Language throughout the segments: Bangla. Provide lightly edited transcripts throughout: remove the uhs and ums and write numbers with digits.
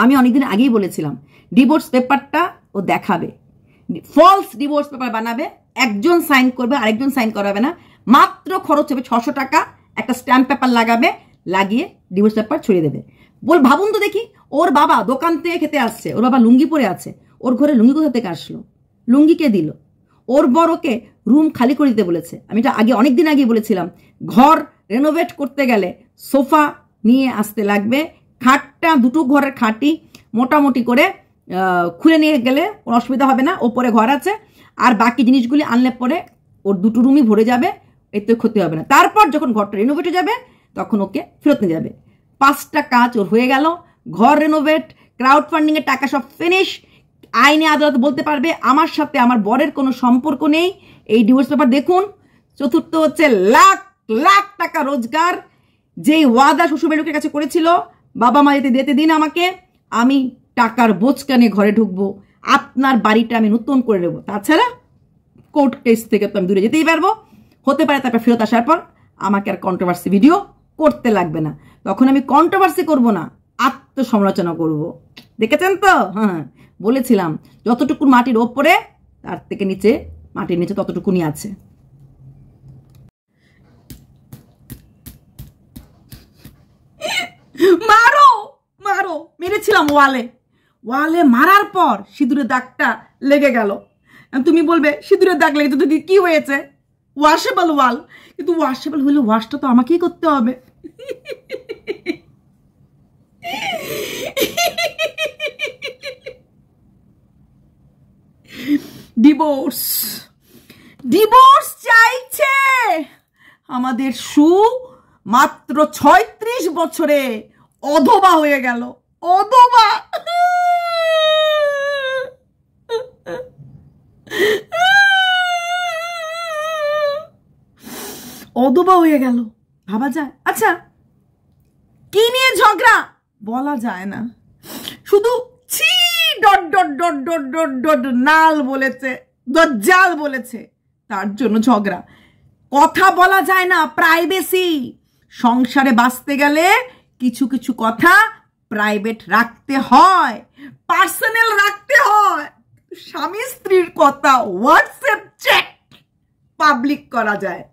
আমি অনেকদিন আগেই বলেছিলাম ডিভোর্স পেপারটা ও দেখাবে, ফলস ডিভোর্স পেপার বানাবে, একজন সাইন করবে আরেকজন সাইন করাবে না, মাত্র খরচ হবে 600 টাকা, একটা স্ট্যাম্প পেপার লাগাবে, লাগিয়ে ডিভোর্স পেপার ছড়িয়ে দেবে। ভাবুন তো দেখি, ওর বাবা দোকান থেকে খেতে আসছে, ওর বাবা লুঙ্গি পরে আছে, ওর ঘরে লুঙ্গি কোথা থেকে আসলো? লুঙ্গি কে দিল? ওর বড়কে রুম খালি করে দিতে বলেছে। আমি এটা আগে অনেকদিন আগে বলেছিলাম, ঘর রেনোভেট করতে গেলে সোফা নিয়ে আসতে লাগবে, খাটটা দুটো ঘরের খাটি মোটামুটি করে খুলে নিয়ে গেলে কোনো অসুবিধা হবে না, ওপরে ঘর আছে, আর বাকি জিনিসগুলি আনলে পরে ওর দুটো রুমই ভরে যাবে, এতে ক্ষতি হবে না। তারপর যখন ঘরটা রেনোভেট হয়ে যাবে তখন ওকে ফেরত নিয়ে যাবে। 5টা কাজ ওর হয়ে গেল, ঘর রেনোভেট, ক্রাউড ফান্ডিং এর টাকা সব ফিনিশ, আইনে আদালত বলতে পারবে আমার সাথে আমার বরের কোনো সম্পর্ক নেই। এই ডিভোর্স পেপার দেখুন। চতুর্থ হচ্ছে লাখ লাখ টাকা রোজগার, যেই ওয়াদা শ্বশুরবাড়ির লোকের কাছে করেছিল, বাবা মা যেতে দিন আমাকে, আমি টাকার বোঝকা নিয়ে ঘরে ঢুকবো, আপনার বাড়িটা আমি নতুন করে নেবো, তাছাড়া কোর্ট কেস থেকে তো আমি দূরে যেতেই পারবো। হতে পারে তারপর ফেরত আসার পর আমাকে আর কন্ট্রোভার্সি ভিডিও করতে লাগবে না, তখন আমি কন্ট্রোভার্সি করব না, আত্মসমালোচনা করব। দেখেছেন তো? হ্যাঁ, বলেছিলাম যতটুকু মাটির ওপরে তার থেকে নিচে, মাটির নিচে ততটুকুনি আছে। মারো মারো, মেরেছিলাম ওয়ালে, ওয়ালে মারার পর সিঁদুরের দাগটা লেগে গেল। তুমি বলবে সিঁদুরের দাগ লেগেছে তো কি হয়েছে? ওয়াশেবল ওয়াল, কিন্তু ওয়াশেবল হলে ওয়াশটা তো আমাকেই করতে হবে। ডিভোর্স ডিভোর্স চাইছে আমাদের সু, মাত্র 36 বছরে অধবা হয়ে গেল, অধবা। অধবা হয়ে গেল, ভাবা যায়? আচ্ছা, কি নিয়ে ঝগড়া বলা যায় না, শুধু ছি dot dot dot dot dot dot নাল বলেছে, দজ্জাল বলেছে, তার জন্য ঝগড়া। কথা বলা যায় না, প্রাইভেসি। সংসারে বাঁচতে গেলে কিছু কিছু কথা প্রাইভেট রাখতে হয়, পার্সোনাল রাখতে হয়। স্বামী স্ত্রীর কথা হোয়াটসঅ্যাপ চ্যাট পাবলিক করা যায়,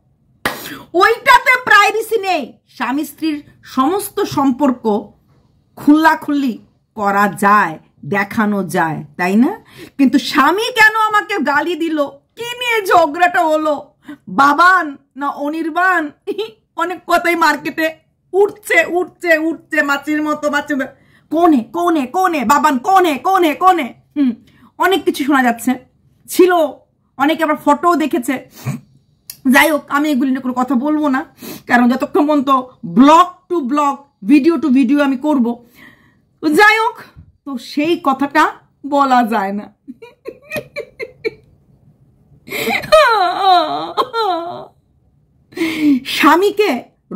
ওইটাতে প্রাইভেসি নেই। স্বামী স্ত্রীর সমস্ত সম্পর্ক খুল্লাখুল্লি করা যায়, দেখানো যায়, তাই না? কিন্তু স্বামী কেন আমাকে গালি দিল, কি নিয়ে ঝগড়াটা হলো, বাবান না অনির্বাণ, অনেক কথাই মার্কেটে উঠছে উঠছে উঠছে, মাছির মতো মাছি, কোনে কোনে কোনে বাবান, কোনে কোনে কোনে, অনেক কিছু শোনা যাচ্ছে, ছিল অনেকে আবার ফটোও দেখেছে। যাই হোক, আমি এগুলি নিয়ে কোনো কথা বলবো না, কারণ যতক্ষণ পর্যন্ত blog to blog, video to video আমি করব। যাই হোক, তো সেই কথাটা বলা যায় না। স্বামীকে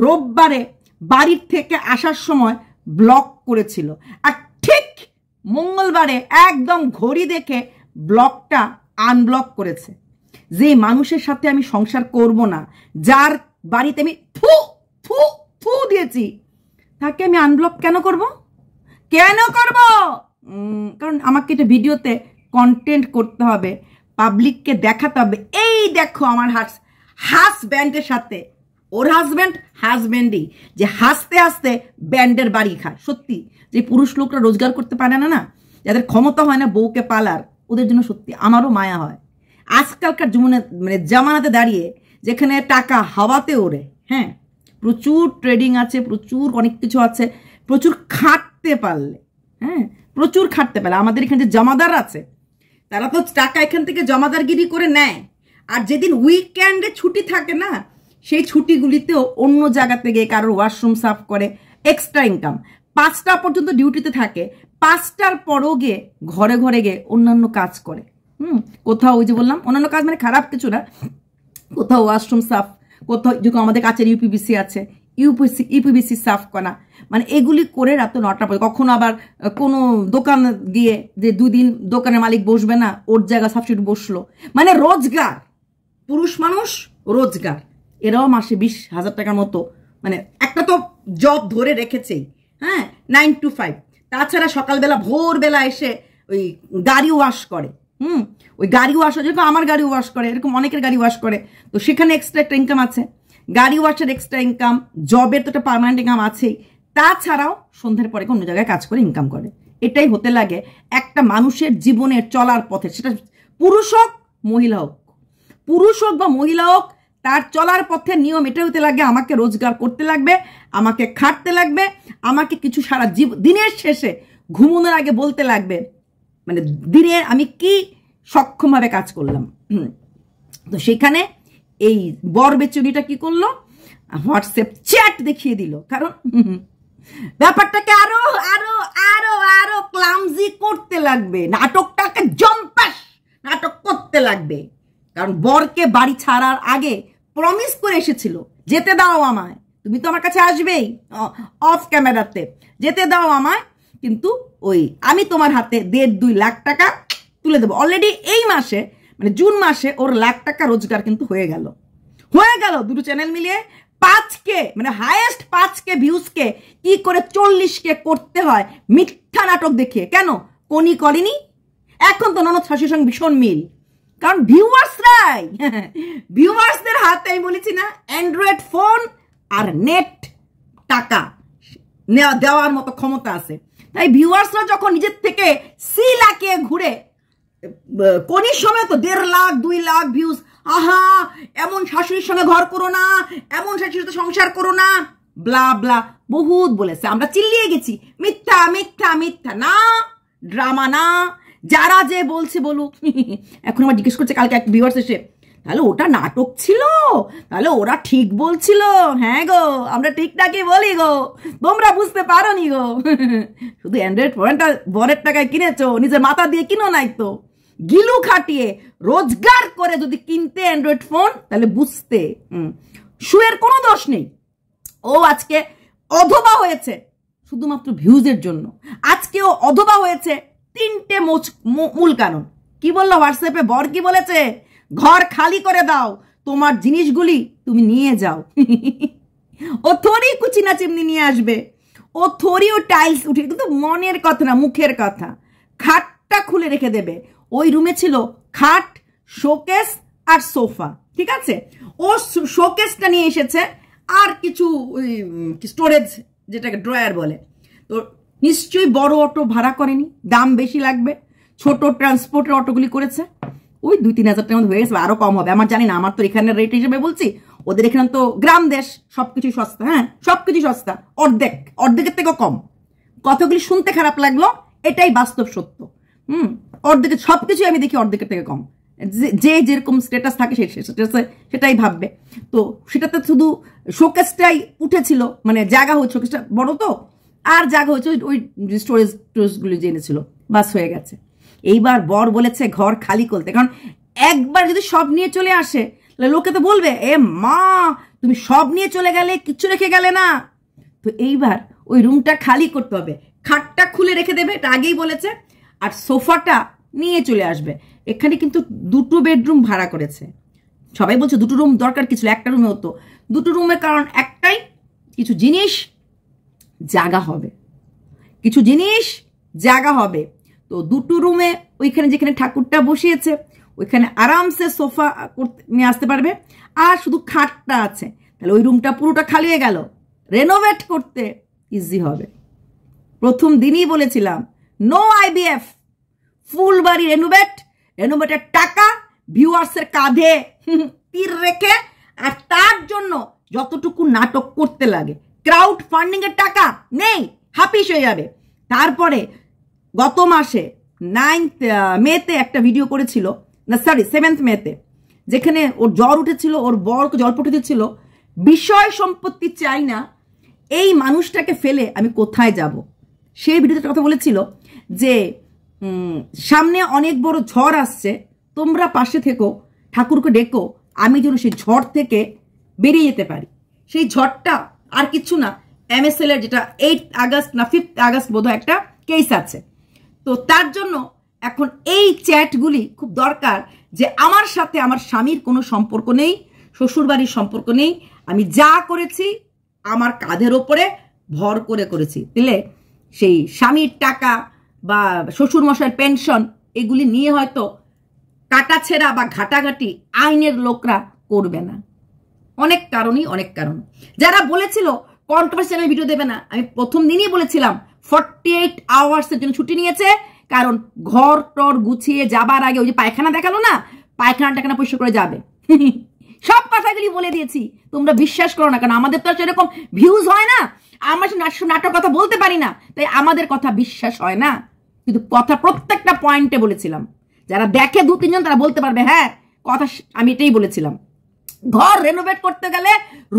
রোববারে বাড়ির থেকে আসার সময় ব্লক করেছিল, আর ঠিক মঙ্গলবারে একদম ঘড়ি দেখে ব্লকটা আনব্লক করেছে। যে মানুষের সাথে আমি সংসার করব না, যার বাড়িতে আমি ফু ফু ফু দিয়েছি, তাকে আমি আনব্লক কেন করব? কেন করব? কারণ আমাকে এটা ভিডিওতে কন্টেন্ট করতে হবে, পাবলিককে দেখাতে হবে, এই দেখো আমার হাজব্যান্ডের সাথে ওর হাজব্যান্ডই যে হাসতে হাসতে ব্যান্ডের বাড়ি খায়। সত্যি, যে পুরুষ লোকরা রোজগার করতে পারে না, যাদের ক্ষমতা হয় না বউকে পালার, ওদের জন্য সত্যি আমারও মায়া হয়। আজকালকার জামানাতে দাঁড়িয়ে যেখানে টাকা হাওয়াতে ওড়ে, হ্যাঁ, প্রচুর ট্রেডিং আছে, প্রচুর অনেক কিছু আছে, প্রচুর খাটতে পারলে, হ্যাঁ, প্রচুর খাটতে পারলে। আমাদের এখানে যে জমাদার আছে, তারা তো টাকা এখান থেকে জমাদারগিরি করে নেয়, আর যেদিন উইকেন্ডে ছুটি থাকে না, সেই ছুটিগুলিতেও অন্য জায়গা থেকে কারোর ওয়াশরুম সাফ করে, এক্সট্রা ইনকাম। 5টা পর্যন্ত ডিউটিতে থাকে, 5টার পরও গিয়ে ঘরে ঘরে গিয়ে অন্যান্য কাজ করে। কোথাও ওই যে বললাম অন্যান্য কাজ মানে খারাপ কিছু না, কোথাও ওয়াশরুম সাফ, কোথাও যখন আমাদের কাছে ইউপিবিসি আছে, ইউপিবিসি সাফ করা, মানে এগুলি করে রাত 9টা পর্যন্ত। কখনো আবার কোনো দোকান দিয়ে যে 2 দিন দোকানের মালিক বসবে না, ওর জায়গা সাবস্টিটিউট বসলো, মানে রোজগার, পুরুষ মানুষ রোজগার। এরাও মাসে 20,000 টাকার মতো, মানে একটা তো জব ধরে রেখেছেই, হ্যাঁ, 9 to 5। তাছাড়া সকালবেলা ভোরবেলা এসে ওই গাড়ি ওয়াশ করে, ওই গাড়ি ওয়াশ, যেরকম আমার গাড়ি ওয়াশ করে, এরকম অনেকের গাড়ি ওয়াশ করে, তো সেখানে এক্সট্রা একটা ইনকাম আছে। গাড়ি ওয়াশের এক্সট্রা ইনকাম, জবের তো একটা পার্মানেন্ট ইনকাম আছেই, তাছাড়াও সন্ধ্যের পরে অন্য জায়গায় কাজ করে ইনকাম করে। এটাই হতে লাগে একটা মানুষের জীবনের চলার পথে, সেটা পুরুষ হোক মহিলা হোক, পুরুষ হোক বা মহিলা হোক, তার চলার পথের নিয়ম এটা হতে লাগে আমাকে রোজগার করতে লাগবে, আমাকে খাটতে লাগবে, আমাকে কিছু সারা দিনের শেষে ঘুমানোর আগে বলতে লাগবে মানে দিনে আমি কি সক্ষমভাবে কাজ করলাম। তো সেখানে এই বর বেচুনিটা কি করলো, হোয়াটসঅ্যাপ চ্যাট দেখিয়ে দিল, কারণ ব্যাপারটাকে আরো আরো আরো আরো ক্লামজি করতে লাগবে, নাটকটাকে জম্পাস নাটক করতে লাগবে। কারণ বরকে বাড়ি ছাড়ার আগে প্রমিস করে এসেছিল, যেতে দাও আমায়, তুমি তো আমার কাছে আসবেই অফ ক্যামেরাতে, যেতে দাও আমায়, কিন্তু ওই আমি তোমার হাতে 1.5-2 লাখ টাকা তুলে দেবো। অলরেডি এই মাসে মানে জুন মাসে ওর লাখ টাকা রোজগার কিন্তু হয়ে গেল দুটো চ্যানেল মিলিয়ে 5K মানে হাইয়েস্ট 5K ভিউজকে কি করে 40K করতে হয় মিথ্যা নাটক দেখিয়ে। কেন কোনি করেনি? এখন তো ননদ শাশুড়ির সঙ্গে ভীষণ মিল, কারণ ভিউয়ার্সদের হাতে আমি বলেছি না অ্যান্ড্রয়েড ফোন আর নেট টাকা দেওয়ার মতো ক্ষমতা আছে। তাই ভিউয়ার্সরা যখন নিজের থেকে লাগিয়ে ঘুরে, কোনির সময় তো 1.5 লাখ 2 লাখ ভিউজ, আহা এমন শাশুড়ির সঙ্গে ঘর করো না, এমন শাশুড়ির সাথে সংসার করো না, ব্লা ব্লা বহুত বলেছে, আমরা চিল্লিয়ে গেছি মিথ্যা মিথ্যা মিথ্যা, না ড্রামা না, যারা যে বলছে বলুক। এখন আমার জিজ্ঞেস করছে কালকে এক ভিউয়ার্স এসে, তাহলে ওটা নাটক ছিল, তাহলে ওরা ঠিক বলছিল? হ্যাঁ গো, আমরা ঠিকঠাকই বলি গো, তোমরা বুঝতে পারো নি গো। শুধু অ্যান্ড্রয়েড ফোনটা বরের টাকায় কিনেছো, নিজের মাথা দিয়ে কিনো নাই তো, গিলু খাটিয়ে রোজগার করে যদি কিনতে অ্যান্ড্রয়েড ফোন, তাহলে বুঝতে। শুয়ের কোনো দোষ নেই, ও আজকে অধবা হয়েছে শুধুমাত্র ভিউজের জন্য। আজকে ও অধবা হয়েছে 3টে মূল কারণ। কি বললো হোয়াটসঅ্যাপে বর? কি বলেছে? ঘর খালি করে দাও, তোমার জিনিসগুলি তুমি নিয়ে যাও। ও থোড়ি কুচিনা চিমনি নিয়ে আসবে, ও থোড়ি ও টাইলস উঠে, কিন্তু মনের কথা না মুখের কথা, খাটটা খুলে রেখে দেবে। ওই রুমে ছিল খাট, শোকেস আর সোফা, ঠিক আছে? ও শোকেসটা নিয়ে এসেছে আর কিছু স্টোরেজ, যেটাকে ড্রয়ার বলে। তো নিশ্চয়ই বড় অটো ভাড়া করেনি, দাম বেশি লাগবে, ছোট ট্রান্সপোর্টের অটোগুলি করেছে। ওই 2-3 হাজার টাকার মধ্যে হয়ে গেছে, আরো কম হবে আমার জানি না, আমার তো এখানের রেট হিসেবে বলছি, ওদের এখানে তো গ্রাম দেশ, সবকিছু সস্তা। হ্যাঁ সবকিছু সস্তা, অর্ধেকের থেকেও কম। কতগুলি শুনতে খারাপ লাগলো, এটাই বাস্তব সত্য। অর্ধেকের সবকিছু আমি দেখি অর্ধেকের থেকে কম। যে যেরকম স্ট্যাটাস থাকে সেটাই ভাববে। তো সেটাতে শুধু শোকেসটাই উঠেছিল, মানে জায়গা হচ্ছে, শোকেসটা বড় তো, আর জায়গা হচ্ছে ওই স্টোরেজগুলি যে এনেছিল, বাস হয়ে গেছে। এইবার বর বলেছে ঘর খালি করতে, কারণ একবার যদি সব নিয়ে চলে আসে লোকে তো বলবে, এ মা তুমি সব নিয়ে চলে গেলে, কিচ্ছু রেখে গেলে না। তো এইবার ওই রুমটা খালি করতে হবে, খাটটা খুলে রেখে দেবে, এটা আগেই বলেছে, আর সোফাটা নিয়ে চলে আসবে। এখানে কিন্তু 2টো বেডরুম ভাড়া করেছে। সবাই বলছে 2টো রুম দরকার কি ছিল, একটা রুমে হতো। 2টো রুমের কারণ একটাই, কিছু জিনিস জায়গা হবে, কিছু জিনিস জায়গা হবে। তো 2টো রুমে ওইখানে যেখানে ঠাকুরটা বসিয়েছে ওইখানে আরামসে সোফা নিয়ে আসতে পারবে, আর শুধু খাটটা আছে, তাহলে ওই রুমটা পুরোটা খালি হয়ে গেল, রেনোভেট করতে ইজি হবে। প্রথম দিনই বলেছিলাম নো IVF, ফুল বাড়ি রেনোভেটের টাকা ভিউয়ার্সের কাঁধে তীর রেখে, আর তার জন্য যতটুকু নাটক করতে লাগে, ক্রাউড ফান্ডিং এর টাকা নেই, হাপিস হয়ে যাবে। তারপরে গত মাসে 9th মেতে একটা ভিডিও করেছিল, না সরি 7th মেতে, যেখানে ওর জ্বর উঠেছিল, ওর বরকে জল পটে দিচ্ছিল, বিষয় সম্পত্তি চাই না, এই মানুষটাকে ফেলে আমি কোথায় যাব। সেই ভিডিওতে কথা বলেছিল যে সামনে অনেক বড় ঝড় আসছে, তোমরা পাশে থেকো, ঠাকুরকে ডেকো, আমি যেন সেই ঝড় থেকে বেরিয়ে যেতে পারি। সেই ঝড়টা আর কিছু না, MSL এর যেটা 8th আগস্ট না 5th আগস্ট বোধহয় একটা কেস আছে। তো তার জন্য এখন এই চ্যাটগুলি খুব দরকার, যে আমার সাথে আমার স্বামীর কোনো সম্পর্ক নেই, শ্বশুরবাড়ির সম্পর্ক নেই, আমি যা করেছি আমার কাঁধের ওপরে ভর করে করেছি, দিলে সেই স্বামীর টাকা বা শ্বশুর মশাইয়ের পেনশন এগুলি নিয়ে হয়তো কাটাছেড়া বা ঘাটাঘাটি আইনের লোকরা করবে না। অনেক কারণই, অনেক কারণ। যারা বলেছিল কন্ট্রোভার্সিয়াল ভিডিও দেবে না, আমি প্রথম দিনই বলেছিলাম 48 আওয়ার্সের জন্য ছুটি নিয়েছে, কারণ ঘর টর গুছিয়ে যাবার আগে ওই যে পায়খানা দেখালো না, পায়খানা পরিষ্কার করে যাবে। সব কথাগুলি বলে দিয়েছি, তোমরা বিশ্বাস করো না, কারণ আমাদের তো সেরকম ভিউজ হয় না, আমরা নাটক কথা বলতে পারি না, তাই আমাদের কথা বিশ্বাস হয় না। কিন্তু কথা প্রত্যেকটা পয়েন্টে বলেছিলাম, যারা দেখে 2-3 জন তারা বলতে পারবে হ্যাঁ কথা আমি এটাই বলেছিলাম। ঘর রেনোভেট করতে গেলে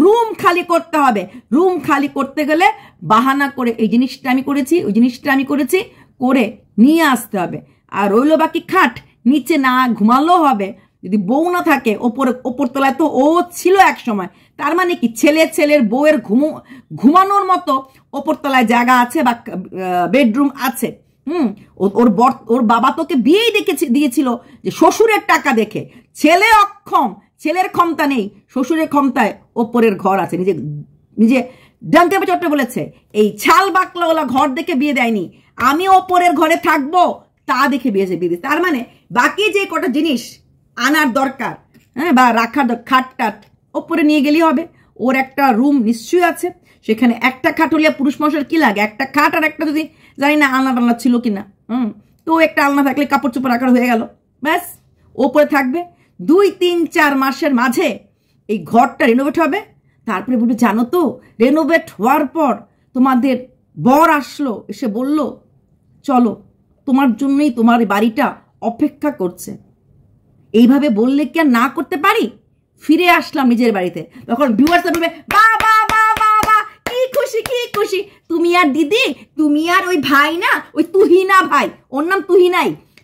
রুম খালি করতে হবে, রুম খালি করতে গেলে বাহানা করে এই জিনিসটা আমি করেছি, ওই জিনিসটা আমি করেছি করে নিয়ে আসতে হবে। আর রইল বাকি খাট, নিচে না ঘুমালেও হবে, যদি বউ না থাকে ওপর তলায় তো ও ছিল এক সময়, তার মানে কি ছেলের বউয়ের ঘুমানোর মতো ওপর তলায় জায়গা আছে বা বেডরুম আছে। ওর বাবা তোকে বিয়েই দিয়েছিল যে শ্বশুরের টাকা দেখে। ছেলে অক্ষম, ছেলের ক্ষমতা নেই, শ্বশুরের ক্ষমতায় ওপরের ঘর আছে। নিজে ডানতে চট্টে বলেছে এই ছাল বাকলাওয়ালা ঘর দেখে বিয়ে দেয়নি, আমি ওপরের ঘরে থাকবো তা দেখে বিয়ে দিয়েছে। তার মানে বাকি যে কটা জিনিস আনার দরকার, হ্যাঁ, বা রাখার খাট টাট ওপরে নিয়ে গেলেই হবে। ওর একটা রুম নিশ্চয়ই আছে, সেখানে একটা খাট হলে পুরুষ মানুষের কি লাগে, একটা খাট আর একটা যদি জানি না আলনা টালনা ছিল কিনা, তো একটা আলনা থাকলে কাপড় চোপড় রাখার হয়ে গেল, ব্যাস ওপরে থাকবে। 2-3-4 মাসের মাঝে এই ঘরটা রেনোভেট হবে। তারপরে বলবে জানো তো, রেনোভেট হওয়ার পর তোমাদের বর আসলো, এসে বলল চলো তোমার জন্যই তোমার বাড়িটা অপেক্ষা করছে। এইভাবে বললে কি আর না করতে পারি? ফিরে আসলাম নিজের বাড়িতে, তখন ভিউয়ার্স বলবে বাবা বাবা কি খুশি কি খুশি, তুমি আর দিদি, তুমি আর ওই ভাই না, ওই তুহিনা ভাই, ওর নাম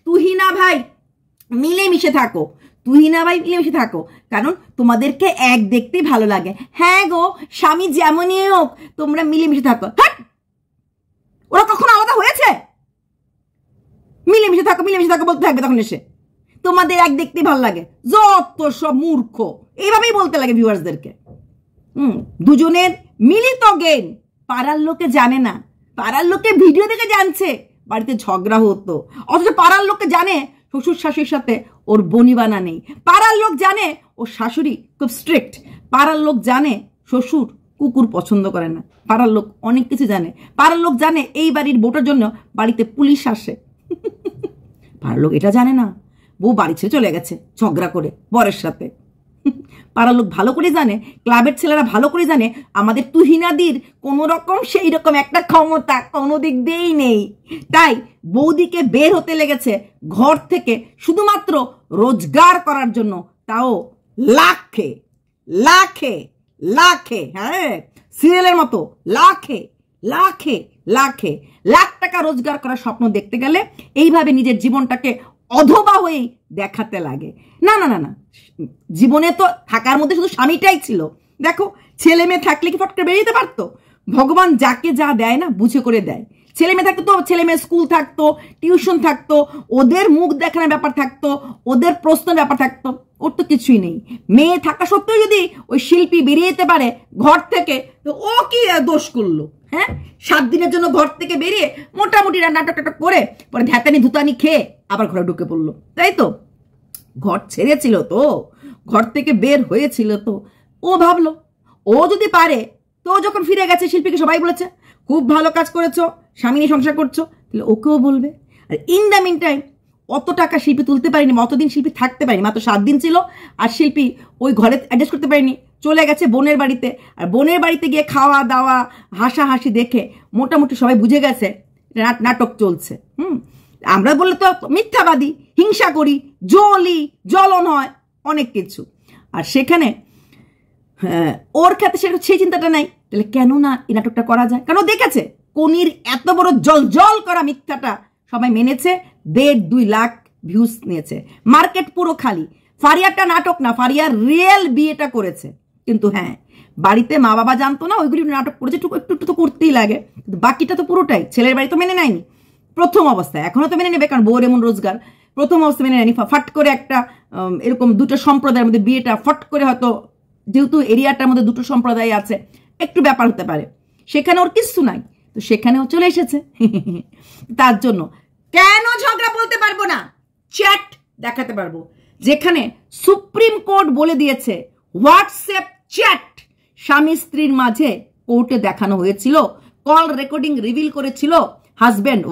তুহিনা ভাই মিলেমিশে থাকো, তুহিনা ভাই মিলেমিশে থাকো, কারণ তোমাদেরকে এক দেখতেই ভালো লাগে। হ্যাঁ গো, স্বামী যেমনই হোক তোমরা মিলেমিশে থাকো। হ্যাঁ, ওরা কখনো আলাদা হয়েছে? মিলেমিশে থাকো বলতে থাকবে তখন এসে, তোমাদের এক দেখতেই ভালো লাগে, যত সব মূর্খ, এইভাবেই বলতে লাগে ভিউয়ার্সদেরকে। দুজনের মিলিত জ্ঞান পাড়ার লোকে জানে না, পাড়ার লোকে ভিডিও দেখে জানছে বাড়িতে ঝগড়া হতো, অথচ পাড়ার লোকে জানে শ্বশুর শাশুড়ির সাথে ওর বনিবানা নেই, পাড়ার লোক জানে ওর শাশুড়ি খুব স্ট্রিক্ট, পাড়ার লোক জানে শ্বশুর কুকুর পছন্দ করে না, পাড়ার লোক অনেক কিছু জানে, পাড়ার লোক জানে এই বাড়ির বউটার জন্য বাড়িতে পুলিশ আসে। পাড়ার লোক এটা জানে না, বউ বাড়ি ছেড়ে চলে গেছে ঝগড়া করে বরের সাথে। পাড়ার লোক ভালো করে জানে, ক্লাবের ছেলেরা ভালো করে জানে আমাদের তুহিনাদির কোনো রকম সেই রকম একটা ক্ষমতা কোনো দিক দিয়েই নেই, তাই বৌদিকে বের হতে লেগেছে ঘর থেকে শুধুমাত্র রোজগার করার জন্য, তাও লাখে লাখে লাখে, হ্যাঁ সিরিয়ালের মতো লাখে লাখে লাখে লাখ টাকা রোজগার করার স্বপ্ন দেখতে গেলে এইভাবে নিজের জীবনটাকে অধবা হয়েই দেখাতে লাগে। না না না না, জীবনে তো থাকার মধ্যে শুধু স্বামীটাই ছিল। দেখো ছেলে মেয়ে থাকলে কি ফট করে বেরিয়ে পারতো? ভগবান যাকে যা দেয় না বুঝে করে দেয়। ছেলে মেয়ে থাকতো তো ছেলে মেয়ে স্কুল থাকতো, টিউশন থাকতো, ওদের মুখ দেখানোর ব্যাপার থাকতো, ওদের প্রশ্নের ব্যাপার থাকতো, ওর তো কিছুই নেই। মেয়ে থাকা সত্ত্বেও যদি ওই শিল্পী বেরিয়ে যেতে পারে ঘর থেকে, তো ও কি দোষ করলো? হ্যাঁ, 7 দিনের জন্য ঘর থেকে বেরিয়ে মোটামুটি নাটক করে পরে ধ্যাতানি ধুতানি খেয়ে আবার ঘরে ঢুকে পড়লো, তাই তো? ঘর ছেড়েছিল তো, ঘর থেকে বের হয়েছিল তো, ও ভাবলো ও যদি পারে, তো যখন ফিরে গেছে শিল্পীকে সবাই বলেছে খুব ভালো কাজ করেছো, স্বামী নিয়ে সংসার করছো, তাহলে ওকেও বলবে। আর ইন দ্য মিন টাইম অত টাকা শিল্পী তুলতে পারেনি, অতদিন শিল্পী থাকতে পারেনি, মাত্র 7 দিন ছিল, আর শিল্পী ওই ঘরে অ্যাডজাস্ট করতে পারেনি, চলে গেছে বোনের বাড়িতে। আর বোনের বাড়িতে গিয়ে খাওয়া দাওয়া হাসাহাসি দেখে মোটামুটি সবাই বুঝে গেছে নাটক চলছে। আমরা বললে তো মিথ্যাবাদী, হিংসা করি, জ্বলন হয় অনেক কিছু। আর সেখানে ওর ক্ষেত্রে সেই চিন্তাটা নাই, তাহলে কেন না এই নাটকটা করা যায়? কেন দেখেছে কনির এত বড় জল করা মিথ্যাটা সবাই মেনেছে, 1.5-2 লাখ ভিউজ নিয়েছে, মার্কেট পুরো খালি। ফারিয়ারটা নাটক না, ফারিয়ার রিয়েল বিয়েটা করেছে, কিন্তু হ্যাঁ বাড়িতে মা বাবা জানতো না, ওইগুলি নাটক করেছে, একটু তো করতেই লাগে, কিন্তু বাকিটা তো পুরোটাই ছেলের বাড়ি তো মেনে নেয়নি প্রথম অবস্থায়, এখনো তো মেনে নেবে, কারণ বউর এমন রোজগার। প্রথম অবস্থায় মেনে নেয়নি, ফাট করে একটা এরকম দুটো সম্প্রদায়ের মধ্যে বিয়েটা ফট করে, হয়তো যেহেতু এরিয়াটার মধ্যে দুটো সম্প্রদায় আছে একটু ব্যাপার হতে পারে, সেখানে ওর কিচ্ছু নাই, তো সেখানেও চলে এসেছে। তার জন্য কেন ঝগড়া বলতে পারবো না, চ্যাট দেখাতে পারবো, যেখানে সুপ্রিম কোর্ট বলে দিয়েছে হোয়াটসঅ্যাপ চ্যাট স্বামী স্ত্রীর মাঝে কোর্টে দেখানো হয়েছিল, কল রেকর্ডিং রিভিল করেছিল হাজব্যান্ড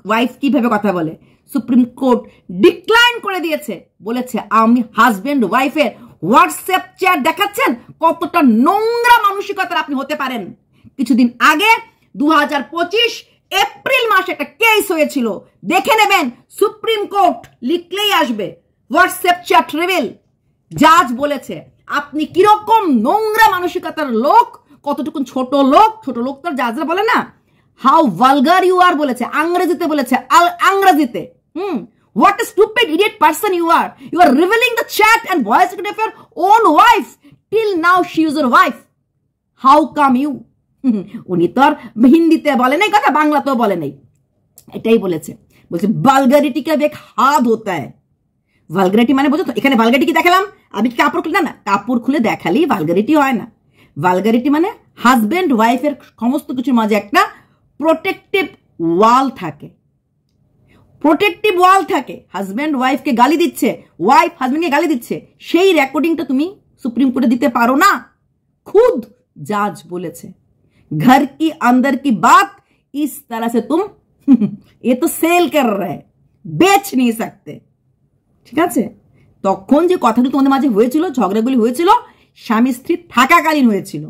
ওয়াইফ কিভাবে কথা বলে। সুপ্রিম কোর্ট ডিক্লাইন করে দিয়েছে, বলেছে আমি হাজব্যান্ড ওয়াইফের হোয়াটসঅ্যাপ চ্যাট দেখাচ্ছেন, কতটা নোংরা মানসিকতার আপনি হতে পারেন। কিছুদিন আগে 2025 এপ্রিল মাসে একটা কেস হয়েছিল, দেখে নেবেন, সুপ্রিম কোর্ট লিখলেই আসবে হোয়াটসঅ্যাপ চ্যাট রিভিল। জাজ বলেছে আপনি কিরকম নোংরা মানসিকতার লোক, কতটুকু ছোট লোক তো জাজরা বলে না, হাউ ভালগার ইউ আর বলেছে, আংরেজিতে বলেছে, আংরেজিতে। What a stupid idiot person you are. You are revealing the chat and voice recording of your own wife. Till now she is your wife. How come you? উনি তো আর হিন্দিতে বলে নাই কথা, বাংলাতেও বলে নাই, এটাই বলেছে। বলছে ভালগারিটি কা এক হাদ হতা হ্যায়। ভালগারিটি মানে বোঝো তো, এখানে ভালগারিটি কি দেখালাম আমি, কি কাপড় খুলে, না কাপড় খুলে দেখালি ভালগারিটি হয় না। ভালগারিটি মানে হাজব্যান্ড ওয়াইফের সমস্ত কিছুর মাঝে একটা প্রোটেক্টিভ ওয়াল থাকে, প্রোটেক্টিভ ওয়াল থাকে। হাজব্যান্ড ওয়াইফকে গালি দিচ্ছে, ওয়াইফ হাজব্যান্ডকে গালি দিচ্ছে, সেই রেকর্ডিংটা তুমি সুপ্রিম কোর্টে দিতে পারো না। খুদ জাজ বলেছে घर की अंदर की बात इस तरह से तुम ये तो सेल कर रहे, बेच नहीं सकते। ঠিক আছে, তখন যে কথাগুলো তোমাদের মাঝে হয়েছিল, ঝগড়াগুলি হয়েছিল, স্বামী স্ত্রী থাকাকালীন হয়েছিল।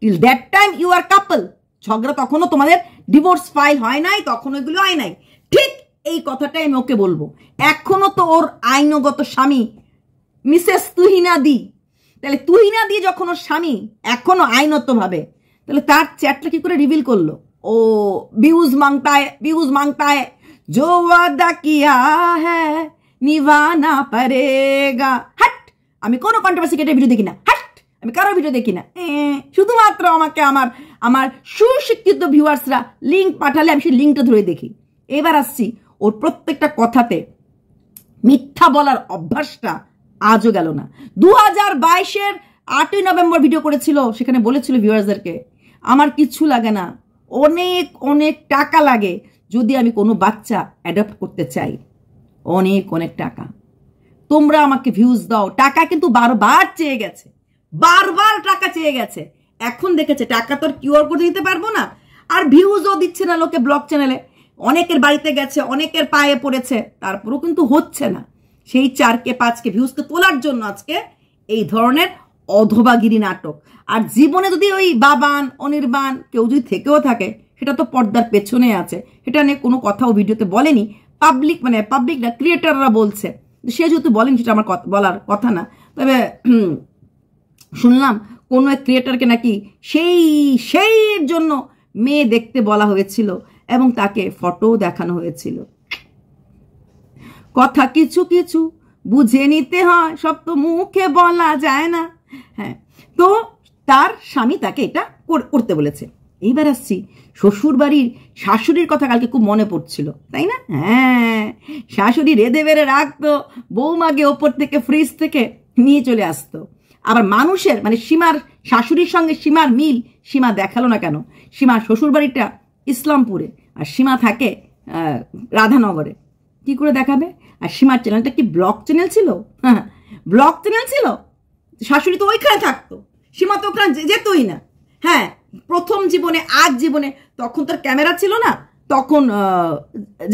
Till that time you are couple. ঝগড়া তখনও তোমাদের ডিভোর্স ফাইল হয় নাই, তখন ওইগুলো হয় নাই। ঠিক এই কথাটাই আমি ওকে বলবো। এখনো তো ওর আইনগত স্বামী মিসেস তুহিনা দি, তাহলে তুহিনা দি যখন ওর স্বামী এখনো আইনত ভাবে, তাহলে তার চ্যাটটা কি করে রিভিল করলো? ও ভিউজ মাংতা है जो वादा किया है निभाना पड़ेगा। হাট, আমি কোনো কন্ট্রোভার্সি কেটে ভিডিও দেখি না, হাট, আমি কারো ভিডিও দেখি না। শুধুমাত্র আমাকে আমার সুশিক্ষিত ভিউয়ার্সরা লিঙ্ক পাঠালে আমি সেই লিঙ্কটা ধরে দেখি। এবার আসছি, ওর প্রত্যেকটা কথাতে মিথ্যা বলার অভ্যাসটা আজও গেল না। 2022-এর 8ই নভেম্বর ভিডিও করেছিল, সেখানে বলেছিল ভিউয়ার্সদেরকে আমার কিচ্ছু লাগে না, অনেক অনেক টাকা লাগে যদি আমি কোনো বাচ্চা অ্যাডপ্ট করতে চাই, অনেক অনেক টাকা, তোমরা আমাকে ভিউজ দাও। টাকা কিন্তু বারবার চেয়ে গেছে, বারবার টাকা চেয়ে গেছে। এখন দেখেছে টাকা তো আর কিউআর করে দিতে পারবো না, আর ভিউজও দিচ্ছে না লোকে ব্লগ চ্যানেলে। অনেকের বাড়িতে গেছে, অনেকের পায়ে পড়েছে, তারপরেও কিন্তু হচ্ছে না। সেই 4K 5K ভিউজকে তোলার জন্য আজকে এই ধরনের অধবাগিরি নাটক। আর জীবনে যদি ওই বাবান অনির্বাণ কেউ যদি থেকেও থাকে, সেটা তো পর্দার পেছনে আছে, সেটা নিয়ে কোনো কথাও ভিডিওতে বলেনি। পাবলিক না, ক্রিয়েটাররা বলছে, সে যেহেতু বলেনি সেটা আমার বলার কথা না। তবে শুনলাম কোনো এক ক্রিয়েটারকে নাকি সেই জন্য মেয়ে দেখতে বলা হয়েছিল এবং তাকে ফটো দেখানো হয়েছিল। কথা কিছু কিছু বুঝে নিতে হয়, সব তো মুখে বলা যায় না। হ্যাঁ, তো তার স্বামী তাকে এটা করতে বলেছে। এইবার আসছি শ্বশুর বাড়ির শাশুড়ির কথা, কালকে খুব মনে পড়ছিল, তাই না? হ্যাঁ, শাশুড়ি রেঁধে বেড়ে রাখতো, বৌমাকে ওপর থেকে ফ্রিজ থেকে নিয়ে চলে আসতো। আবার মানুষের মানে সীমার শাশুড়ির সঙ্গে সীমার মিল সীমা দেখালো না কেন? সীমার শ্বশুর বাড়িটা ইসলামপুরে আর সীমা থাকে রাধানগরে, কি করে দেখাবে? আর সীমার চ্যানেলটা কি ব্লগ চ্যানেল ছিল? হ্যাঁ, ব্লগ চ্যানেল ছিল। শাশুড়ি তো ওইখানে থাকতো, সীমা তো ওখানে যেতই না। হ্যাঁ, প্রথম জীবনে, আজ জীবনে, তখন তোর ক্যামেরা ছিল না, তখন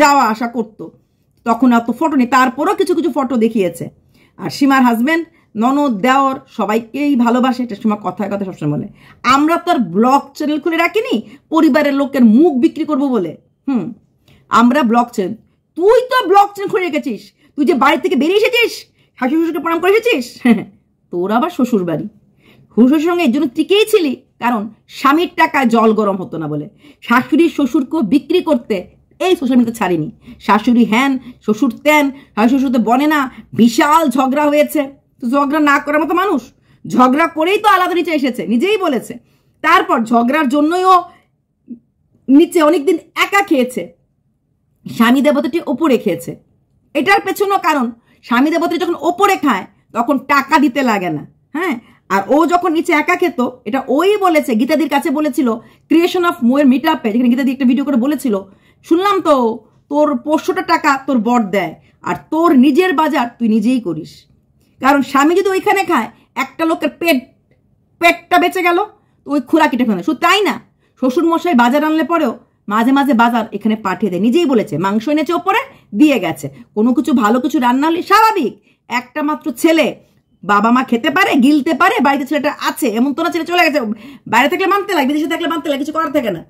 যাওয়া আসা করতো, তখন অত ফটো নেই, তারপরও কিছু কিছু ফটো দেখিয়েছে। আর সীমার হাজব্যান্ড, ননদ, দেওর সবাইকেই ভালোবাসে, এটা সীমা কথায় কথা সবসময় বলে। আমরা তো আর ব্লগ চ্যানেল খুলে রাখিনি পরিবারের লোকের মুখ বিক্রি করবো বলে। আমরা ব্লগ চ্যানেল, তুই তো ব্লগ চ্যানেল খুলে রেখেছিস, তুই যে বাড়ি থেকে বেরিয়ে এসেছিস, শাশুড়ি শ্বশুরকে প্রণাম করে এসেছিস, তোর আবার শ্বশুর বাড়ি, শ্বশুরের সঙ্গে এর জন্য টিকেই ছিলি, কারণ স্বামীর টাকায় জল গরম হতো না বলে। শাশুড়ির শ্বশুরকেও বিক্রি করতে এই সোশ্যাল মিডিয়াতে ছাড়িনি। শাশুড়ি হ্যান, শ্বশুর তেন, শ্বশুরতে বনে না, বিশাল ঝগড়া হয়েছে। তো ঝগড়া না করার মতো মানুষ, ঝগড়া করেই তো আলাদা নিচে এসেছে, নিজেই বলেছে। তারপর ঝগড়ার জন্যই ও নিচে অনেকদিন একা খেয়েছে, স্বামী দেবতাটি ওপরে খেয়েছে। এটার পেছনেও কারণ, স্বামী দেবতাটি যখন ওপরে খায় তখন টাকা দিতে লাগে না। হ্যাঁ, আর ও যখন নিচে একা খেত, এটা ওই বলেছে, গীতাদির কাছে বলেছিল ক্রিয়েশন অফ মোয়ের মিট আপে, যেখানে গীতাদি একটা ভিডিও করে বলেছিল, শুনলাম তো তোর 500টা টাকা তোর বর দেয় আর তোর নিজের বাজার তুই নিজেই করিস। কারণ স্বামী যদি ওইখানে খায়, একটা লোকের পেটটা বেঁচে গেল, তো ওই খোরা কেটে ফেলে। শুধু তাই না, শ্বশুর মশাই বাজার আনলে পরেও মাঝে মাঝে বাজার এখানে পাঠিয়ে দেয়, নিজেই বলেছে। মাংস এনেছে ওপরে দিয়ে গেছে, কোনো কিছু ভালো কিছু রান্না হলে স্বাভাবিক, একটা মাত্র ছেলে, বাবা মা খেতে পারে, গিলতে পারে, বাড়িতে ছেলেটা আছে, এমন তো না ছেলে চলে গেছে, বাইরে থাকলে মানতে লাগে, বিদেশে থাকলে মানতে লাগে, কিছু করার থাকে না,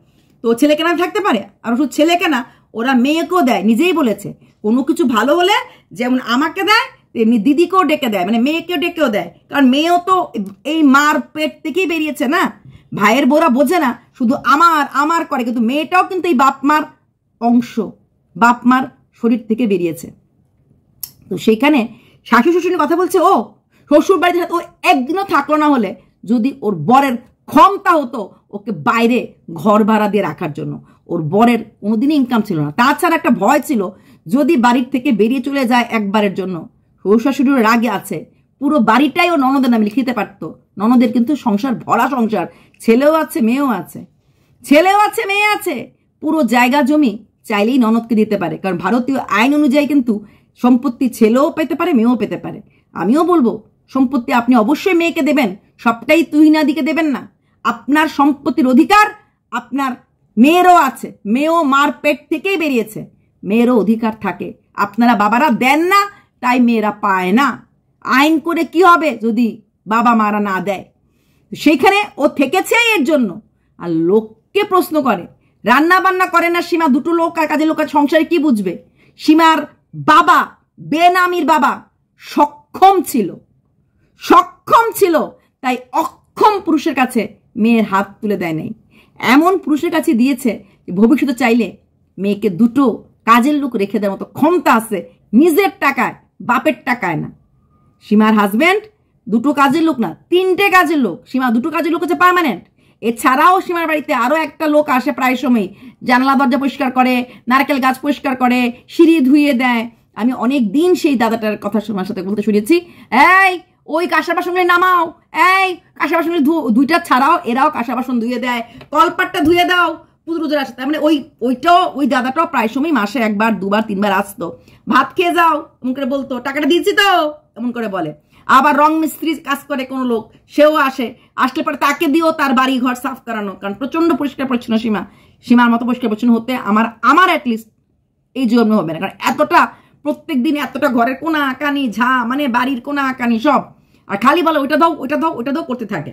তো ছেলে কেনা থাকতে পারে। আর শুধু ছেলে কেনা, ওরা মেয়েকেও দেয়, নিজেই বলেছে। কোনো কিছু ভালো হলে যেমন আমাকে দেয়, তেমনি দিদিকেও ডেকে দেয়, মানে মেয়েকেও ডেকেও দেয়, কারণ মেয়েও তো এই মার পেট থেকেই বেরিয়েছে না। ভাইয়ের বোরা বোঝে না, শুধু আমার আমার করে, কিন্তু মেয়েটাও কিন্তু এই বাপ মার অংশ, বাপ মার শরীর থেকে বেরিয়েছে। তো সেইখানে শাশু শ্বশুরের কথা বলছে, ও শ্বশুর বাড়িতে ও একদিনও থাকলো না হলে যদি ওর বরের ক্ষমতা হতো ওকে বাইরে ঘর ভাড়া দিয়ে রাখার জন্য, ওর বরের কোনোদিনই ইনকাম ছিল না। তাছাড়া একটা ভয় ছিল, যদি বাড়ির থেকে বেরিয়ে চলে যায় একবারের জন্য, শ্বশুর শাশুড়ির রাগে আছে, পুরো বাড়িটাই ও ননদের নামে লিখে দিতে পারতো। ননদের কিন্তু সংসার ভরা সংসার, ছেলেও আছে মেয়েও আছে, ছেলেও আছে মেয়ে আছে, পুরো জায়গা জমি চাইলেই ননদকে দিতে পারে। কারণ ভারতীয় আইন অনুযায়ী কিন্তু সম্পত্তি ছেলেও পেতে পারে, মেয়েও পেতে পারে। আমিও বলবো সম্পত্তি আপনি অবশ্যই মেয়েকে দেবেন, সবটাই তুহিনাদিকে দেবেন না। আপনার সম্পত্তির অধিকার আপনার মেয়েরও আছে, মেয়েও মার পেট থেকেই বেরিয়েছে, মেয়েরও অধিকার থাকে। আপনারা বাবারা দেন না, তাই মেয়েরা পায় না। আইন করে কি হবে যদি বাবা মারা না দেয়? সেইখানে ও থেকেছে এর জন্য। আর লোককে প্রশ্ন করে, রান্না বান্না করে না সীমা, দুটো লোক আর কাজের লোক, সংসারে কি বুঝবে? সীমার বাবা, বেনামির বাবা সক্ষম ছিল, তাই অক্ষম পুরুষের কাছে মেয়ের হাত তুলে দেয় নাই, এমন পুরুষের কাছে দিয়েছে ভবিষ্যতে চাইলে মেয়েকে দুটো কাজের লোক রেখে দেওয়ার মতো ক্ষমতা আছে, নিজের টাকায়, বাপের টাকায় না। সীমার হাজবেন্ড দুটো কাজের লোক না, 3টে কাজের লোক। সীমা দুটো কাজের লোক হচ্ছে পার্মানেন্ট। এছাড়াও সীমার বাড়িতে আরো একটা লোক আসে প্রায় সময়, জানলা দরজা পরিষ্কার করে, নারকেল গাছ পরিষ্কার করে, সিঁড়ি ধুয়ে দেয়। আমি অনেক দিন সেই দাদাটার কথা সীমার সাথে বলতে শুনেছি, এই ওই কাঁসা বাসনগুলি নামাও, এই কাঁসা বাসনগুলি দুইটা ছাড়াও, এরাও কাঁসা বাসন ধুয়ে দেয়, কলপাটটা ধুয়ে দাও, পুজোর আসে। তার মানে ওই দাদাটাও প্রায় সময় মাসে 1বার 2বার 3বার আসতো, ভাত খেয়ে যাও এমন করে বলতো, টাকাটা দিচ্ছি তো এমন করে বলে। আবার রং মিস্ত্রি কাজ করে কোনো লোক, সেও আসলে পরে তাকে দিও তার বাড়ি ঘর সাফ করানো, কারণ প্রচন্ড পরিষ্কার পরিচ্ছন্ন সীমার মতো পরিষ্কার পরিচ্ছন্ন হতে আমার অ্যাটলিস্ট এই জন্য হবে না। কারণ এতটা প্রত্যেক দিন এতটা ঘরের কোনা আঁকানি, মানে বাড়ির কোনা আঁকানি সব, আর খালি বলে ওইটা দাও ওইটা দাও ওইটা দাও করতে থাকে।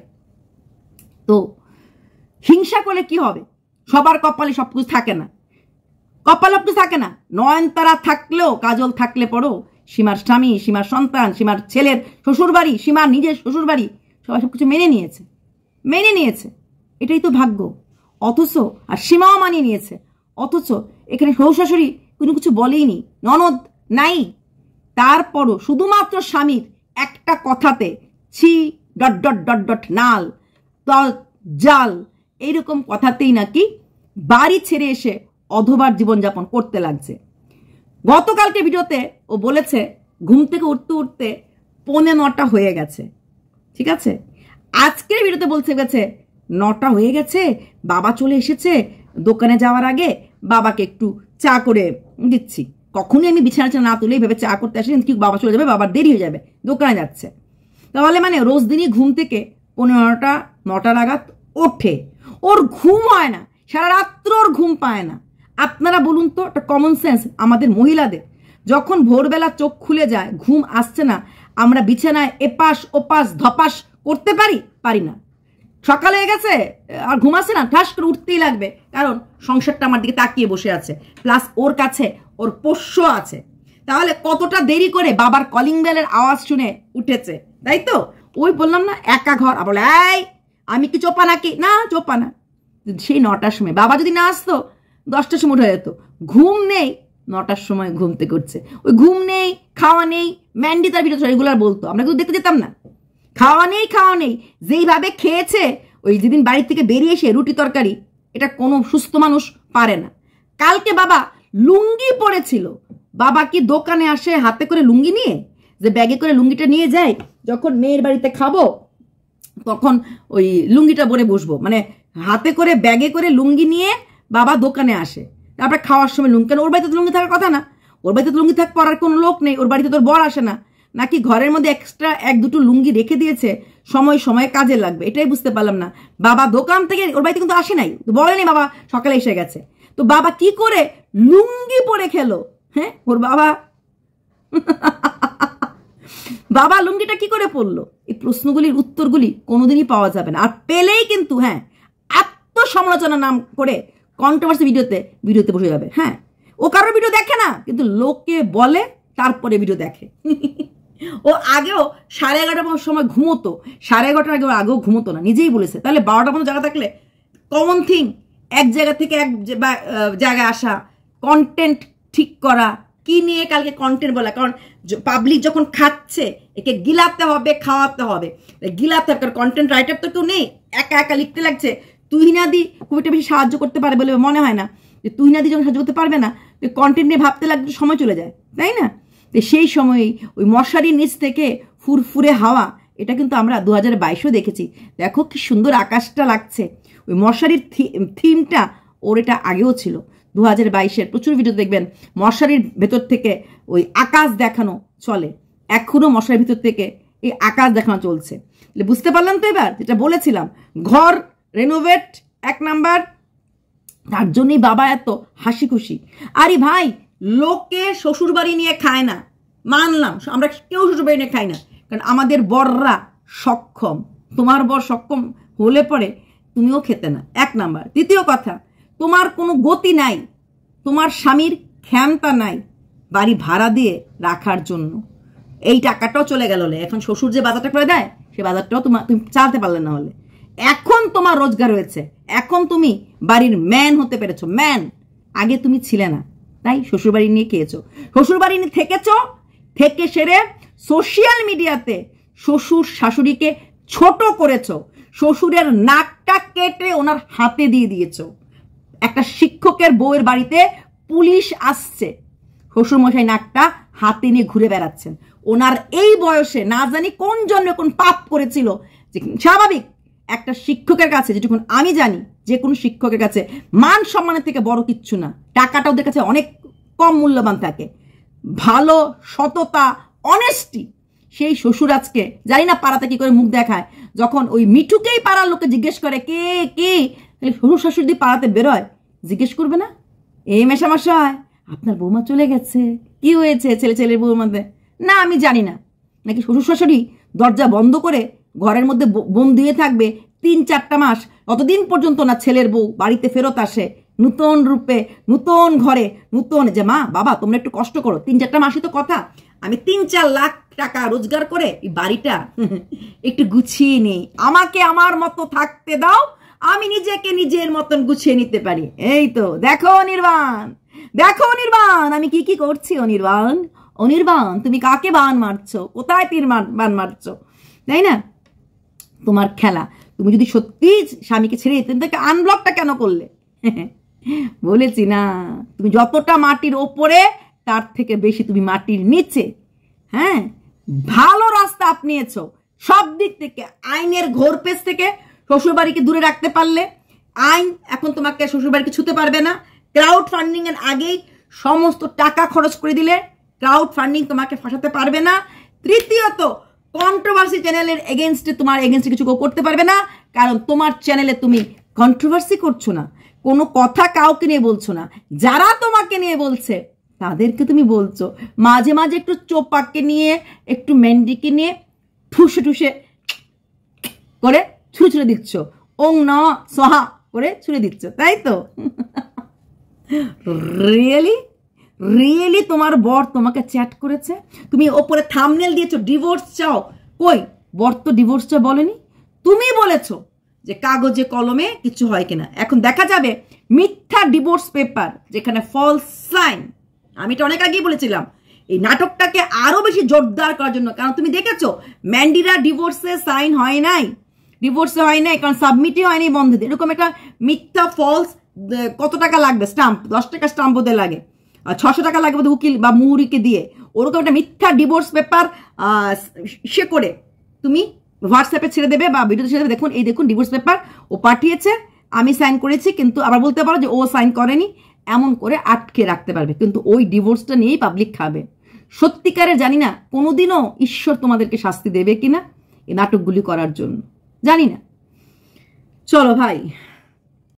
তো হিংসা করলে কি হবে? সবার কপালে সবকিছু থাকে না, কপালে সবকিছু থাকে না। নয়নতারা থাকলেও, কাজল থাকলে পরেও সীমার স্বামী, সীমার সন্তান, সীমার ছেলের শ্বশুর বাড়ি, সীমার নিজের শ্বশুর বাড়ি, সবাই সবকিছু মেনে নিয়েছে। এটাই তো ভাগ্য। অথচ আর সীমাও মানিয়ে নিয়েছে, অথচ এখানে শ্বশুর শাশুড়ি কোনো কিছু বলেইনি, ননদ নাই। তারপরও শুধুমাত্র স্বামীর একটা কথাতে ছি ডট ডট ডট ডট নাল জাল, এইরকম কথাতেই নাকি বাড়ি ছেড়ে এসে অধবার জীবনযাপন করতে লাগছে। গতকালকে ভিডিওতে ও বলেছে ঘুম থেকে উঠতে উঠতে 9:45 হয়ে গেছে, ঠিক আছে। আজকের ভিডিওতে বলছে গেছে 9টা হয়ে গেছে, বাবা চলে এসেছে, দোকানে যাওয়ার আগে বাবাকে একটু চা করে দিচ্ছি। কখনই আমি বিছানা না তুলেই ভেবে চা করতে আসি, কিন্তু বাবা চলে যাবে, বাবার দেরি হয়ে যাবে, দোকানে যাচ্ছে। তাহলে মানে রোজ দিনই ঘুম থেকে 9টা নাগাদ ওঠে, ওর ঘুম হয় না, সারা রাত্র ওর ঘুম পায় না। আপনারা বলুন তো, একটা কমন সেন্স আমাদের মহিলাদের, যখন ভোরবেলা চোখ খুলে যায়, ঘুম আসছে না, আমরা বিছানায় এপাশ ওপাশ ধপাস করতে পারি না। সকাল হয়ে গেছে আর ঘুম আসছে না, ঠাস করে উঠতেই লাগবে, কারণ সংসারটা আমার দিকে তাকিয়ে বসে আছে, প্লাস ওর কাছে ওর পোষ্য আছে। তাহলে কতটা দেরি করে বাবার কলিং বেলের আওয়াজ শুনে উঠেছে, তাই তো? ওই বললাম না একা ঘর, বলে এই আমি কি চোপা নাকি? না চোপা না। সেই 9টার সময় বাবা যদি না আসতো 10টার সময় উঠে যেত। ঘুম নেই, 9টার সময় ঘুম থেকে উঠছে। ওই ঘুম নেই, খাওয়া নেই, ম্যান্ডি তার ভিডিও রেগুলার বলতো, আমরা কিন্তু দেখতে যেতাম না। খাওয়া নেই, যেইভাবে খেয়েছে, ওই যেদিন বাড়ি থেকে বেরিয়ে এসে রুটি তরকারি, এটা কোনো সুস্থ মানুষ পারে না। কালকে বাবা লুঙ্গি পরেছিল, বাবা কি দোকানে আসে হাতে করে লুঙ্গি নিয়ে, যে ব্যাগে করে লুঙ্গিটা নিয়ে যায়, যখন মেয়ের বাড়িতে খাবো তখন ওই লুঙ্গিটা পরে বসবো, মানে হাতে করে ব্যাগে করে লুঙ্গি নিয়ে বাবা দোকানে আসে, তারপরে খাওয়ার সময় লুঙ্গি, কেন ওর বাড়িতে তো লুঙ্গি থাকার কথা না, ওর বাড়িতে তো লুঙ্গি থাক পরার কোনো লোক নেই, ওর বাড়িতে তোর বর আসে না, নাকি ঘরের মধ্যে এক্সট্রা এক দুটো লুঙ্গি রেখে দিয়েছে সময় সময় কাজে লাগবে, এটাই বুঝতে পারলাম না। বাবা দোকান থেকে ওর বাড়িতে কিন্তু আসে নাই, বলেনি বাবা সকালে এসে গেছে, তো বাবা কি করে লুঙ্গি পরে খেলো? হ্যাঁ, ওর বাবা বাবা লুঙ্গিটা কি করে পড়লো? এই প্রশ্নগুলির উত্তরগুলি কোনোদিনই পাওয়া যাবে না, আর পেলেই কিন্তু হ্যাঁ আত্মসমালোচনা নাম করে কন্ট্রোভার্সি ভিডিওতে বসে যাবে। হ্যাঁ, ও কারোর ভিডিও দেখে না, কিন্তু লোকে বলে তারপরে ভিডিও দেখে। ও আগেও 11:30 সময় ঘুমোতো, 11:30 আগেও ঘুমোতো না, নিজেই বলেছে। তাহলে 12টা মতো জায়গা থাকলে কমন থিং, এক জায়গা থেকে এক জায়গায় আসা, কন্টেন্ট ঠিক করা, কি নিয়ে কালকে কন্টেন্ট বলা, কারণ পাবলিক যখন খাচ্ছে একে গিলাতে হবে, খাওয়াতে হবে, গিলাতে হবে, কারণ কন্টেন্ট রাইটার তো কেউ নেই, একা একা লিখতে লাগছে। তুহিনাদি খুব একটা বেশি সাহায্য করতে পারে বলে মনে হয় না, যে তুহিনাদি যখন সাহায্য করতে পারবে না, কন্টেন্ট নিয়ে ভাবতে লাগলে সময় চলে যায়, তাই না? সেই সময়ই ওই মশারির নিচ থেকে ফুরফুরে হাওয়া, এটা কিন্তু আমরা 2022-ও দেখেছি। দেখো কি সুন্দর আকাশটা লাগছে, ওই মশারির থিমটা ওর এটা আগেও ছিল। 2022-এর প্রচুর ভিডিও দেখবেন মশারির ভেতর থেকে ওই আকাশ দেখানো চলে, এখনো মশারির ভিতর থেকে এই আকাশ দেখানো চলছে। বুঝতে পারলাম তো এবার যেটা বলেছিলাম, ঘর রেনোভেট 1 নাম্বার, তার জন্যই বাবা এত হাসি খুশি। আরে ভাই, লোকে শ্বশুর বাড়ি নিয়ে খায় না, মানলাম, আমরা কেউ শ্বশুর বাড়ি নিয়ে খাই না, কারণ আমাদের বররা সক্ষম। তোমার বর সক্ষম হলে পরে তুমিও খেতে না, 1 নাম্বার। দ্বিতীয় কথা, তোমার কোনো গতি নাই, তোমার স্বামীর ক্ষমতা নাই বাড়ি ভাড়া দিয়ে রাখার জন্য। এই টাকাটাও চলে গেল, এখন শ্বশুর যে বাজারটা করে দেয় সে বাজারটাও তুমি চালাতে পারলে না হলে। এখন তোমার রোজগার হয়েছে, এখন তুমি বাড়ির ম্যান হতে পেরেছো, ম্যান। আগে তুমি ছিলে না, তাই শ্বশুরবাড়ি নিয়ে খেয়েছো, শ্বশুরবাড়ি নিয়ে থেকেছো, থেকে সেরে সোশ্যাল মিডিয়াতে শ্বশুর শাশুড়িকে ছোট করেছো, শ্বশুরের নাকটা কেটে ওনার হাতে দিয়ে দিয়েছো। একটা শিক্ষকের বউয়ের বাড়িতে পুলিশ আসছে, শ্বশুরমশাই নাকটা হাতে নিয়ে ঘুরে বেড়াচ্ছেন। ওনার এই বয়সে না জানি কোন জন্মে কোন পাপ করেছিল, যে স্বাভাবিক একটা শিক্ষকের কাছে, যেটুকুন আমি জানি, যে কোনো শিক্ষকের কাছে মান সম্মানের থেকে বড় কিচ্ছু না, টাকাটা ওদের কাছে অনেক কম মূল্যবান থাকে। ভালো, সততা, অনেস্টি, সেই শ্বশুর আজকে জানি না পাড়াতে কি করে মুখ দেখায়, যখন ওই মিঠুকেই পাড়ার লোকে জিজ্ঞেস করে কে কে, শ্বশুর শাশুড়ি দিয়ে পাড়াতে বেরোয়, জিজ্ঞেস করবে না এই মেশামশাই আপনার বৌমা চলে গেছে, কি হয়েছে ছেলের বৌমাতে? না আমি জানি না। নাকি শ্বশুর শাশুড়ি দরজা বন্ধ করে ঘরের মধ্যে বন্দি হয়ে থাকবে 3-4টা মাস, অতদিন পর্যন্ত না ছেলের বউ বাড়িতে ফেরত আসে নূতন রূপে, নূতন ঘরে, নূতন, যে মা বাবা তোমরা একটু কষ্ট করো, 3-4টা মাসই তো কথা, আমি 3-4 লাখ টাকা রোজগার করে এই বাড়িটা একটু গুছিয়ে নেই, আমাকে আমার মতো থাকতে দাও, আমি নিজেকে নিজের মতন গুছিয়ে নিতে পারি। এই তো দেখো অনির্বাণ, দেখো অনির্বাণ আমি কি কি করছি। অনির্বাণ, অনির্বাণ তুমি কাকে বান মারছো, কোথায় তীর বান মারছো, তাই না? তোমার খেলা। তুমি যদি সত্যি স্বামীকে ছেড়ে দিতে, তাকে আনব্লকটা কেন করলে? বলেছি না, তুমি যতটা মাটির ওপরে তার থেকে বেশি তুমি মাটির নিচে। হ্যাঁ, ভালো রাস্তা আপনিয়েছ সব দিক থেকে, আইনের ঘোরপেচ থেকে শ্বশুরবাড়িকে দূরে রাখতে পারলে, আইন এখন তোমাকে শ্বশুরবাড়িকে ছুতে পারবে না। ক্রাউড ফান্ডিং এর আগেই সমস্ত টাকা খরচ করে দিলে ক্রাউড ফান্ডিং তোমাকে ফাঁসাতে পারবে না। তৃতীয়ত, কন্ট্রোভার্সি চ্যানেলের এগেনস্টে তোমার এগেনস্টে কিছু করতে পারবে না, কারণ তোমার চ্যানেলে তুমি কন্ট্রোভার্সি করছো না, কোনো কথা কাউকে নিয়ে বলছো না, যারা তোমাকে নিয়ে বলছে তাদেরকে তুমি বলছো। মাঝে মাঝে একটু চোপাকে নিয়ে, একটু মেন্ডিকে নিয়ে ঠুসে ঠুসে করে ছুঁড়ে ছুঁড়ে দিচ্ছ, ওং ন সহা করে ছুঁড়ে দিচ্ছ, তাই তো? রিয়েলি রিয়েলি তোমার বর তোমাকে চ্যাট করেছে, তুমি ওপরে থাম্বনেল দিয়েছো ডিভোর্স চাও, কই বর তো ডিভোর্স চাও বলেনি, তুমি বলেছো যে কাগজে কলমে কিছু হয় কিনা। এখন দেখা যাবে মিথ্যা ডিভোর্স পেপার, যেখানে ফলস সাইন। আমি এটা অনেক আগেই বলেছিলাম, এই নাটকটাকে আরো বেশি জোরদার করার জন্য, কারণ তুমি দেখেছো ম্যান্ডিরা ডিভোর্সে সাইন হয় নাই, ডিভোর্সে হয় নাই কারণ সাবমিটই হয়নি বন্ধুদের, এরকম একটা মিথ্যা ফলস। কত টাকা লাগবে স্টাম্প? 10 টাকা স্টাম্প ওদের লাগে, 600 টাকা লাগবে উকিল বা মুহুরিকে দিয়ে, ওরকম একটা মিথ্যা ডিভোর্স পেপার সে করে তুমি হোয়াটসঅ্যাপে ছেড়ে দেবে বা ভিডিওতে ছেড়ে দেবে, দেখুন এই দেখুন ডিভোর্স পেপার ও পাঠিয়েছে, আমি সাইন করেছি, কিন্তু আবার বলতে পারো যে ও সাইন করেনি, এমন করে আটকে রাখতে পারবে, কিন্তু ওই ডিভোর্সটা নিয়েই পাবলিক খাবে। সত্যিকারে জানি না কোনোদিনও ঈশ্বর তোমাদেরকে শাস্তি দেবে কিনা এই নাটকগুলি করার জন্য, জানি না। চলো ভাই।